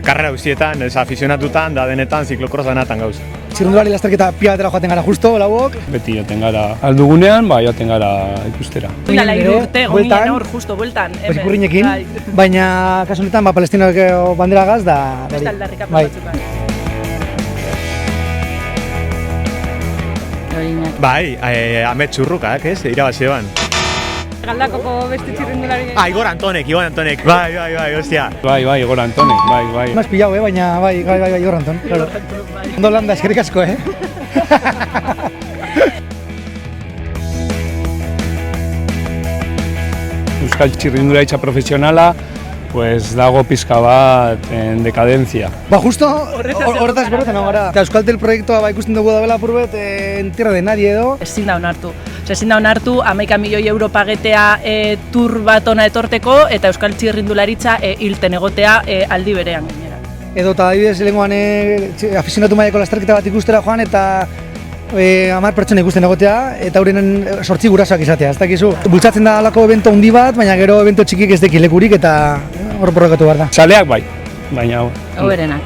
karrera guztietan, afizionatutan, da denetan, ziklokross denatan gauz. Txirrindulari lasterketa pia batera joaten gara justo, lauok. Beti joaten gara aldugunean, joaten gara ikustera. Bila urte, gomien hor, justo, bueltan. Bezkurrinekin, baina kasu honetan, Palestinako bandera gaz, da... Beste aldarrikapen batzutan. Bai, Amet Txurrukak, ez? Irabazioan. Galdakoko beste txirrindulari... Igor Antonek. Bai, ostia. Bai, Igor Antonek, bai. Mas pillau, baina bai, Igor Anton. Ondo landa, eskerrik asko, Euskal txirrindularitza profesionala, pues dago pizka bat en decadencia. Ba, justo horretaz berretan gara. Eta Euskaltel proiektua ikusten dugu da bela purbet, en tierra de nadie edo. Ezin da onartu. Ezin da onartu, 11 milioi euro pagetea tur bat ona etorteko eta Euskal txirrindularitza hilten egotea aldi berean gainera. Edo eta adibidez lehenkoan afizionatu mailako lasterketa bat ikustera joan eta 10 pertsona ikusten egotea eta horren 8 gurasoak izatea, ez dakizu. Bultzatzen da alako evento handi bat, baina gero evento txikik ez deki lekurik eta hor borrokatu behar da. Zaleak bai, baina... Hoberenak,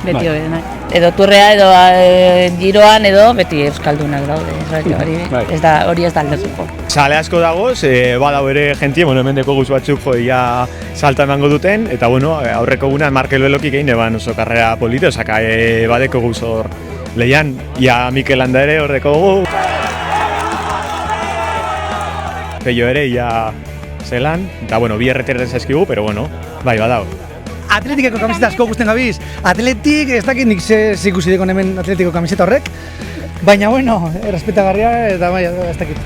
beti hoberenak. Edo turrea edo giroan edo beti euskaldunak daude, hori ez da aldatuko. Sale asko dagoz, badau ere jentie, hemendeko guz batzuk ia salta emango duten, eta aurreko gunean Markel Belokik egin eban oso karrera polite, osaka badeko guz hor lehian, ia Mikel Landa ere horreko gu. Peio ere, ia zelan, eta bi erreterren zaizkigu, pero bai, badau. Atletikeko kamiseta asko gusten gabiz. Atletik, ez dakit nik ikusi dekon hemen atletiko kamiseta horrek. Baina, respetagarria eta bai, ez dakit.